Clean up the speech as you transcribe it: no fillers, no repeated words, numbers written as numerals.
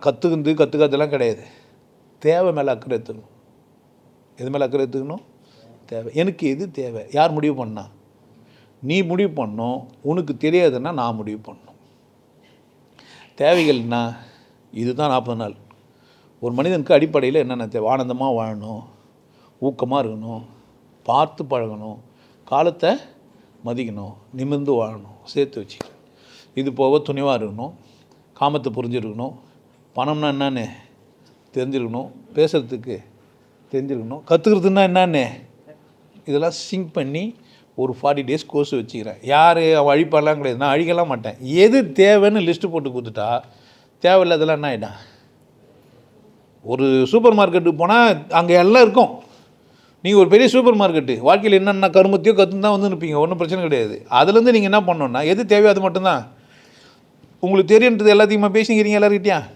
கற்றுக்காதெல்லாம் கிடையாது. தேவை மேலே அக்கறை எடுத்துக்கணும். எது மேலே அக்கறை எடுத்துக்கணும்? தேவை. எனக்கு எது தேவை? யார் முடிவு பண்ணா? நீ முடிவு பண்ணணும். உனக்கு தெரியாதுன்னா நான் முடிவு பண்ணணும். தேவைகள்னா இதுதான் 40 நாள். ஒரு மனிதனுக்கு அடிப்படையில் என்னென்ன தேவை? ஆனந்தமாக வாழணும், ஊக்கமாக இருக்கணும், பார்த்து பழகணும், காலத்தை மதிக்கணும், நிமிர்ந்து வாழணும், சேர்த்து வச்சுக்கணும். இது போக துணிவாக இருக்கணும், காமத்தை புரிஞ்சிருக்கணும், பணம்னா என்னன்னு தெரிஞ்சிருக்கணும், பேசுகிறதுக்கு தெரிஞ்சிருக்கணும், கற்றுக்கிறதுனா என்னன்னு இதெல்லாம் சிங்க் பண்ணி ஒரு 40 days கோர்ஸ் வச்சுக்கிறேன். யார் அவள் அழிப்பாலாம் கிடையாது, நான் அழிக்கலாம் மாட்டேன். எது தேவைன்னு லிஸ்ட்டு போட்டு கொடுத்துட்டா தேவையில்லாதெல்லாம் என்ன ஆகிடும்? ஒரு சூப்பர் மார்க்கெட்டுக்கு போனால் அங்கே எல்லாம் இருக்கும். நீங்கள் ஒரு பெரிய சூப்பர் மார்க்கெட்டு வாழ்க்கையில் என்னென்ன கருமத்தையோ கற்றுன்னு தான் வந்து நிற்பீங்க, ஒன்றும் பிரச்சனை கிடையாது. அதுலேருந்து நீங்கள் என்ன பண்ணணுன்னா எது தேவையோ அது மட்டும்தான் உங்களுக்கு தெரியுன்றது எல்லாத்தையுமா பேசிக்கிறீங்க எல்லாருக்கிட்டையும்.